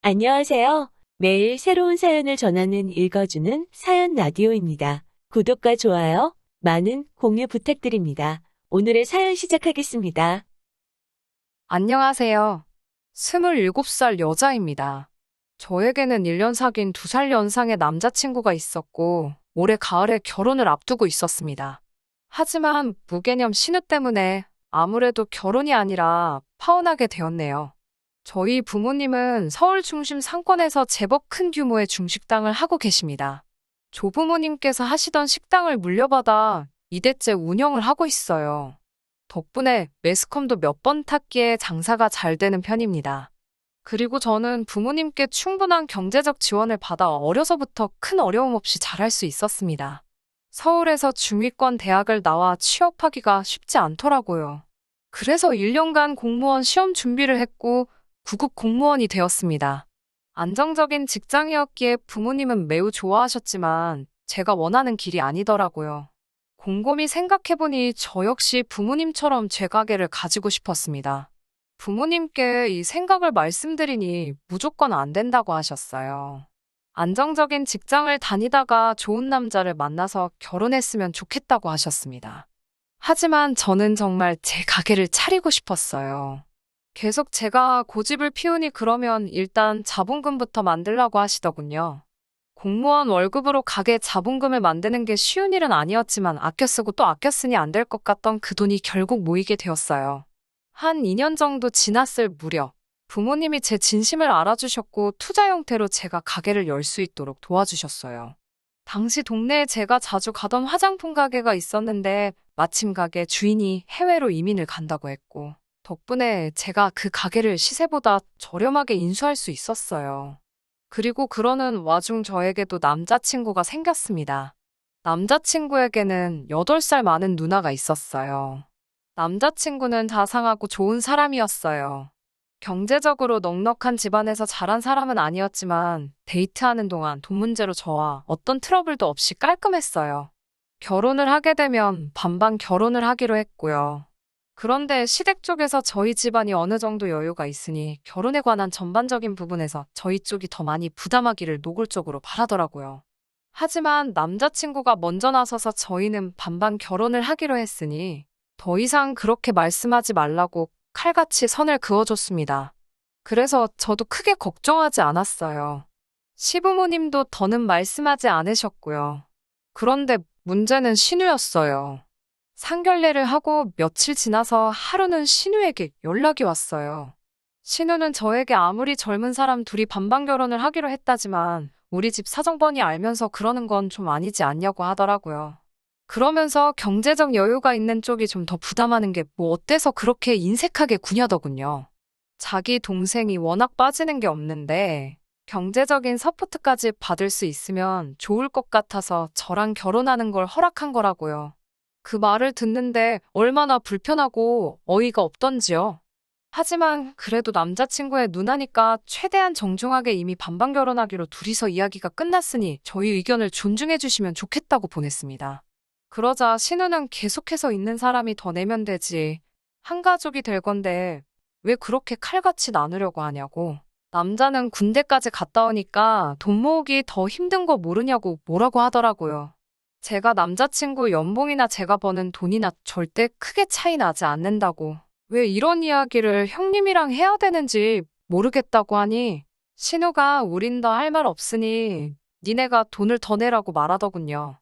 안녕하세요. 매일 새로운 사연을 전하는 읽어주는 사연 라디오입니다. 구독과 좋아요, 많은 공유 부탁드립니다. 오늘의 사연 시작하겠습니다. 안녕하세요. 27살 여자입니다. 저에게는 1년 사귄 2살 연상의 남자친구가 있었고, 올해 가을에 결혼을 앞두고 있었습니다. 하지만 무개념 신우 때문에 아무래도 결혼이 아니라 파혼하게 되었네요. 저희 부모님은 서울 중심 상권에서 제법 큰 규모의 중식당을 하고 계십니다. 조부모님께서 하시던 식당을 물려받아 2대째 운영을 하고 있어요. 덕분에 매스컴도 몇 번 탔기에 장사가 잘 되는 편입니다. 그리고 저는 부모님께 충분한 경제적 지원을 받아 어려서부터 큰 어려움 없이 잘할 수 있었습니다. 서울에서 중위권 대학을 나와 취업하기가 쉽지 않더라고요. 그래서 1년간 공무원 시험 준비를 했고 구급 공무원이 되었습니다. 안정적인 직장이었기에 부모님은 매우 좋아하셨지만 제가 원하는 길이 아니더라고요. 곰곰이 생각해보니 저 역시 부모님처럼 제 가게를 가지고 싶었습니다. 부모님께 이 생각을 말씀드리니 무조건 안 된다고 하셨어요. 안정적인 직장을 다니다가 좋은 남자를 만나서 결혼했으면 좋겠다고 하셨습니다. 하지만 저는 정말 제 가게를 차리고 싶었어요. 계속 제가 고집을 피우니 그러면 일단 자본금부터 만들라고 하시더군요. 공무원 월급으로 가게 자본금을 만드는 게 쉬운 일은 아니었지만 아껴 쓰고 또 아껴 쓰니 안 될 것 같던 그 돈이 결국 모이게 되었어요. 한 2년 정도 지났을 무렵 부모님이 제 진심을 알아주셨고 투자 형태로 제가 가게를 열 수 있도록 도와주셨어요. 당시 동네에 제가 자주 가던 화장품 가게가 있었는데 마침 가게 주인이 해외로 이민을 간다고 했고 덕분에 제가 그 가게를 시세보다 저렴하게 인수할 수 있었어요. 그리고 그러는 와중 저에게도 남자친구가 생겼습니다. 남자친구에게는 8살 많은 누나가 있었어요. 남자친구는 자상하고 좋은 사람이었어요. 경제적으로 넉넉한 집안에서 자란 사람은 아니었지만 데이트하는 동안 돈 문제로 저와 어떤 트러블도 없이 깔끔했어요. 결혼을 하게 되면 반반 결혼을 하기로 했고요. 그런데 시댁 쪽에서 저희 집안이 어느 정도 여유가 있으니 결혼에 관한 전반적인 부분에서 저희 쪽이 더 많이 부담하기를 노골적으로 바라더라고요. 하지만 남자친구가 먼저 나서서 저희는 반반 결혼을 하기로 했으니 더 이상 그렇게 말씀하지 말라고 칼같이 선을 그어줬습니다. 그래서 저도 크게 걱정하지 않았어요. 시부모님도 더는 말씀하지 않으셨고요. 그런데 문제는 신우였어요. 상견례를 하고 며칠 지나서 하루는 신우에게 연락이 왔어요. 신우는 저에게 아무리 젊은 사람 둘이 반반 결혼을 하기로 했다지만 우리 집 사정 뻔히 알면서 그러는 건 좀 아니지 않냐고 하더라고요. 그러면서 경제적 여유가 있는 쪽이 좀 더 부담하는 게 뭐 어때서 그렇게 인색하게 구냐더군요. 자기 동생이 워낙 빠지는 게 없는데 경제적인 서포트까지 받을 수 있으면 좋을 것 같아서 저랑 결혼하는 걸 허락한 거라고요. 그 말을 듣는데 얼마나 불편하고 어이가 없던지요. 하지만 그래도 남자친구의 누나니까 최대한 정중하게 이미 반반 결혼하기로 둘이서 이야기가 끝났으니 저희 의견을 존중해 주시면 좋겠다고 보냈습니다. 그러자 신우는 계속해서 있는 사람이 더 내면 되지. 한 가족이 될 건데 왜 그렇게 칼같이 나누려고 하냐고. 남자는 군대까지 갔다 오니까 돈 모으기 더 힘든 거 모르냐고 뭐라고 하더라고요. 제가 남자친구 연봉이나 제가 버는 돈이나 절대 크게 차이 나지 않는다고. 왜 이런 이야기를 형님이랑 해야 되는지 모르겠다고 하니 신우가 우린 더 할 말 없으니 니네가 돈을 더 내라고 말하더군요.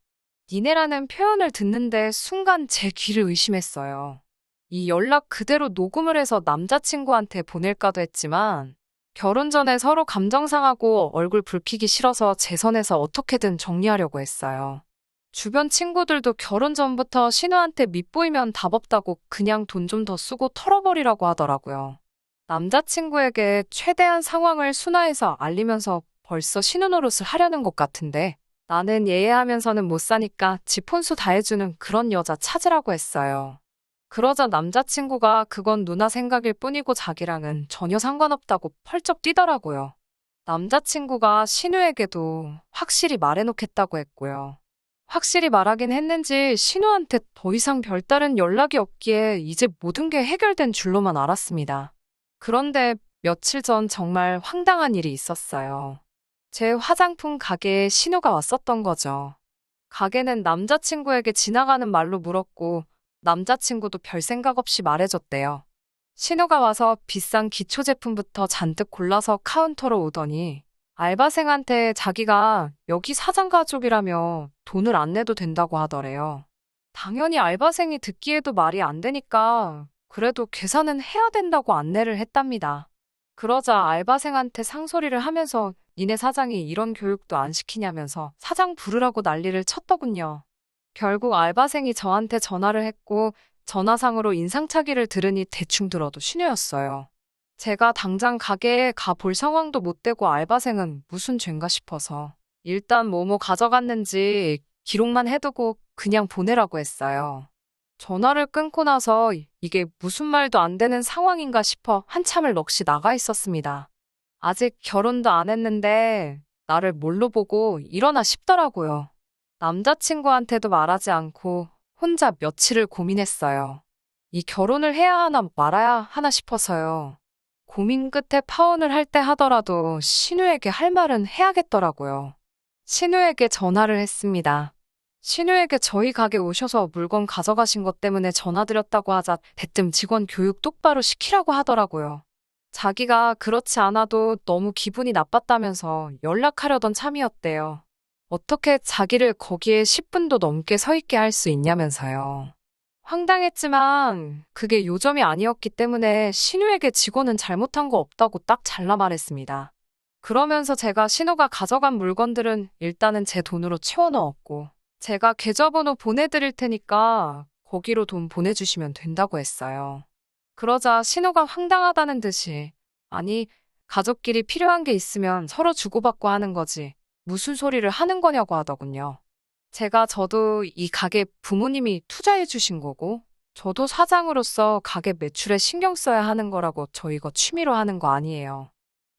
니네라는 표현을 듣는데 순간 제 귀를 의심했어요. 이 연락 그대로 녹음을 해서 남자친구한테 보낼까도 했지만 결혼 전에 서로 감정 상하고 얼굴 붉히기 싫어서 제 선에서 어떻게든 정리하려고 했어요. 주변 친구들도 결혼 전부터 신우한테 밉보이면 답 없다고 그냥 돈 좀 더 쓰고 털어버리라고 하더라고요. 남자친구에게 최대한 상황을 순화해서 알리면서 벌써 신우 노릇을 하려는 것 같은데 나는 예애하면서는 못 사니까 집 혼수 다 해주는 그런 여자 찾으라고 했어요. 그러자 남자친구가 그건 누나 생각일 뿐이고 자기랑은 전혀 상관없다고 펄쩍 뛰더라고요. 남자친구가 신우에게도 확실히 말해놓겠다고 했고요. 확실히 말하긴 했는지 신우한테 더 이상 별다른 연락이 없기에 이제 모든 게 해결된 줄로만 알았습니다. 그런데 며칠 전 정말 황당한 일이 있었어요. 제 화장품 가게에 신호가 왔었던 거죠. 가게는 남자친구에게 지나가는 말로 물었고 남자친구도 별 생각 없이 말해줬대요. 신호가 와서 비싼 기초 제품부터 잔뜩 골라서 카운터로 오더니 알바생한테 자기가 여기 사장 가족이라며 돈을 안 내도 된다고 하더래요. 당연히 알바생이 듣기에도 말이 안 되니까 그래도 계산은 해야 된다고 안내를 했답니다. 그러자 알바생한테 상소리를 하면서 니네 사장이 이런 교육도 안 시키냐면서 사장 부르라고 난리를 쳤더군요. 결국 알바생이 저한테 전화를 했고 전화상으로 인상착의를 들으니 대충 들어도 신호였어요. 제가 당장 가게에 가볼 상황도 못 되고 알바생은 무슨 죄인가 싶어서 일단 뭐뭐 가져갔는지 기록만 해두고 그냥 보내라고 했어요. 전화를 끊고 나서 이게 무슨 말도 안 되는 상황인가 싶어 한참을 넋이 나가 있었습니다. 아직 결혼도 안 했는데 나를 뭘로 보고 이러나 싶더라고요. 남자친구한테도 말하지 않고 혼자 며칠을 고민했어요. 이 결혼을 해야 하나 말아야 하나 싶어서요. 고민 끝에 파혼을 할 때 하더라도 신우에게 할 말은 해야겠더라고요. 신우에게 전화를 했습니다. 신우에게 저희 가게 오셔서 물건 가져가신 것 때문에 전화드렸다고 하자 대뜸 직원 교육 똑바로 시키라고 하더라고요. 자기가 그렇지 않아도 너무 기분이 나빴다면서 연락하려던 참이었대요. 어떻게 자기를 거기에 10분도 넘게 서 있게 할 수 있냐면서요. 황당했지만 그게 요점이 아니었기 때문에 신우에게 직원은 잘못한 거 없다고 딱 잘라 말했습니다. 그러면서 제가 신우가 가져간 물건들은 일단은 제 돈으로 채워 넣었고 제가 계좌번호 보내드릴 테니까 거기로 돈 보내주시면 된다고 했어요. 그러자 신우가 황당하다는 듯이 아니 가족끼리 필요한 게 있으면 서로 주고받고 하는 거지 무슨 소리를 하는 거냐고 하더군요. 저도 이 가게 부모님이 투자해 주신 거고 저도 사장으로서 가게 매출에 신경 써야 하는 거라고 저 이거 취미로 하는 거 아니에요.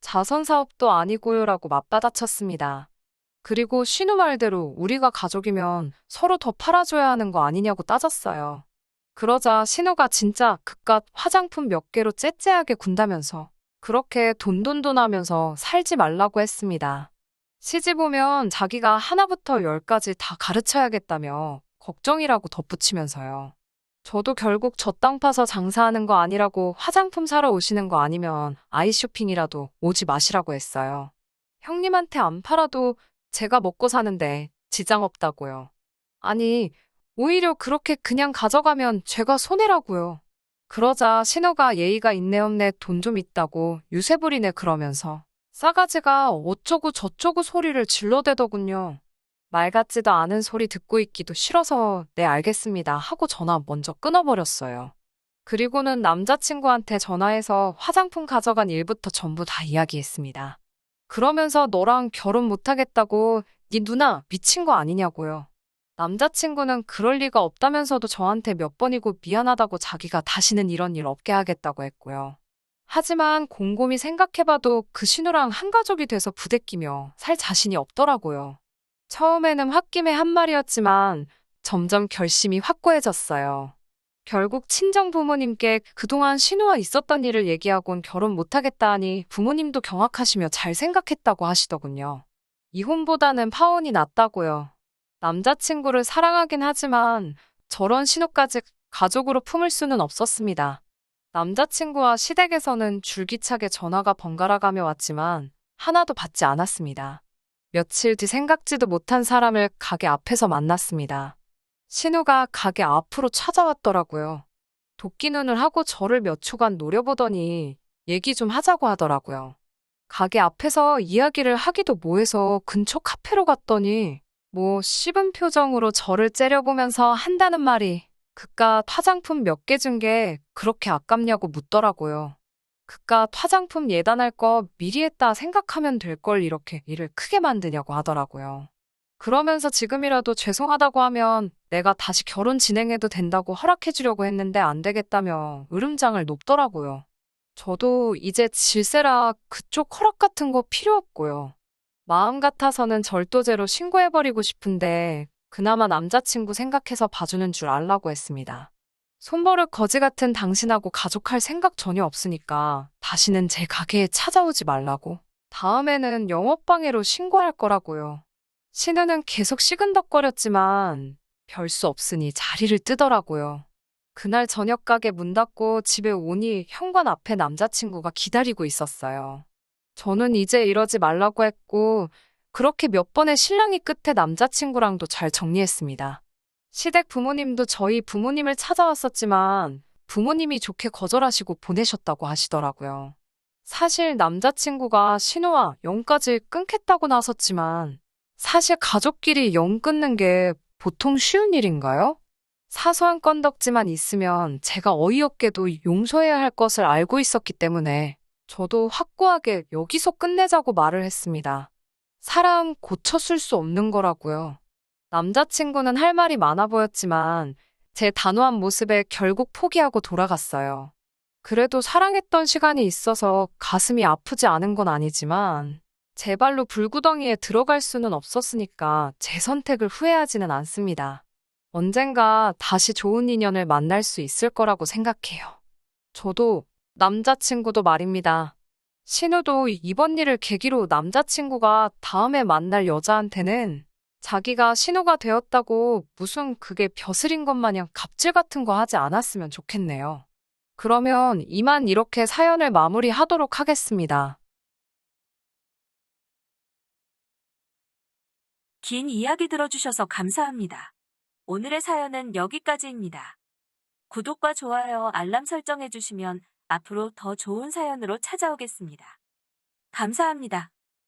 자선 사업도 아니고요라고 맞받아쳤습니다. 그리고 신우 말대로 우리가 가족이면 서로 더 팔아줘야 하는 거 아니냐고 따졌어요. 그러자 신우가 진짜 그깟 화장품 몇 개로 째째하게 군다면서 그렇게 돈돈돈 하면서 살지 말라고 했습니다. 시집 오면 자기가 하나부터 열까지 다 가르쳐야겠다며 걱정이라고 덧붙이면서요. 저도 결국 저 땅 파서 장사하는 거 아니라고 화장품 사러 오시는 거 아니면 아이 쇼핑이라도 오지 마시라고 했어요. 형님한테 안 팔아도 제가 먹고 사는데 지장 없다고요. 아니, 오히려 그렇게 그냥 가져가면 제가 손해라고요. 그러자 신우가 예의가 있네 없네 돈 좀 있다고 유세 부리네 그러면서 싸가지가 어쩌고 저쩌고 소리를 질러대더군요. 말 같지도 않은 소리 듣고 있기도 싫어서 네 알겠습니다 하고 전화 먼저 끊어버렸어요. 그리고는 남자친구한테 전화해서 화장품 가져간 일부터 전부 다 이야기했습니다. 그러면서 너랑 결혼 못하겠다고 네 누나 미친 거 아니냐고요. 남자친구는 그럴 리가 없다면서도 저한테 몇 번이고 미안하다고 자기가 다시는 이런 일 없게 하겠다고 했고요. 하지만 곰곰이 생각해봐도 그 신우랑 한 가족이 돼서 부대끼며 살 자신이 없더라고요. 처음에는 홧김에 한 말이었지만 점점 결심이 확고해졌어요. 결국 친정 부모님께 그동안 신우와 있었던 일을 얘기하곤 결혼 못하겠다 하니 부모님도 경악하시며 잘 생각했다고 하시더군요. 이혼보다는 파혼이 낫다고요. 남자친구를 사랑하긴 하지만 저런 신우까지 가족으로 품을 수는 없었습니다. 남자친구와 시댁에서는 줄기차게 전화가 번갈아 가며 왔지만 하나도 받지 않았습니다. 며칠 뒤 생각지도 못한 사람을 가게 앞에서 만났습니다. 신우가 가게 앞으로 찾아왔더라고요. 도끼눈을 하고 저를 몇 초간 노려보더니 얘기 좀 하자고 하더라고요. 가게 앞에서 이야기를 하기도 뭐해서 근처 카페로 갔더니 씹은 표정으로 저를 째려보면서 한다는 말이 그깟 화장품 몇 개 준 게 그렇게 아깝냐고 묻더라고요. 그깟 화장품 예단할 거 미리 했다 생각하면 될 걸 이렇게 일을 크게 만드냐고 하더라고요. 그러면서 지금이라도 죄송하다고 하면 내가 다시 결혼 진행해도 된다고 허락해주려고 했는데 안 되겠다며 으름장을 놓더라고요. 저도 이제 질세라 그쪽 허락 같은 거 필요 없고요. 마음 같아서는 절도죄로 신고해버리고 싶은데 그나마 남자친구 생각해서 봐주는 줄 알라고 했습니다. 손버릇 거지 같은 당신하고 가족할 생각 전혀 없으니까 다시는 제 가게에 찾아오지 말라고. 다음에는 영업방해로 신고할 거라고요. 신우는 계속 시근덕거렸지만 별 수 없으니 자리를 뜨더라고요. 그날 저녁 가게 문 닫고 집에 오니 현관 앞에 남자친구가 기다리고 있었어요. 저는 이제 이러지 말라고 했고, 그렇게 몇 번의 실랑이 끝에 남자친구랑도 잘 정리했습니다. 시댁 부모님도 저희 부모님을 찾아왔었지만 부모님이 좋게 거절하시고 보내셨다고 하시더라고요. 사실 남자친구가 신우와 영까지 끊겠다고 나섰지만 사실 가족끼리 영 끊는 게 보통 쉬운 일인가요? 사소한 건덕지만 있으면 제가 어이없게도 용서해야 할 것을 알고 있었기 때문에 저도 확고하게 여기서 끝내자고 말을 했습니다. 사람 고쳐쓸 수 없는 거라고요. 남자친구는 할 말이 많아 보였지만 제 단호한 모습에 결국 포기하고 돌아갔어요. 그래도 사랑했던 시간이 있어서 가슴이 아프지 않은 건 아니지만 제 발로 불구덩이에 들어갈 수는 없었으니까 제 선택을 후회하지는 않습니다. 언젠가 다시 좋은 인연을 만날 수 있을 거라고 생각해요. 저도 남자친구도 말입니다. 신우도 이번 일을 계기로 남자친구가 다음에 만날 여자한테는 자기가 신우가 되었다고 무슨 그게 벼슬인 것 마냥 갑질 같은 거 하지 않았으면 좋겠네요. 그러면 이만 이렇게 사연을 마무리하도록 하겠습니다. 긴 이야기 들어주셔서 감사합니다. 오늘의 사연은 여기까지입니다. 구독과 좋아요, 알람 설정해주시면 앞으로 더 좋은 사연으로 찾아오겠습니다. 감사합니다.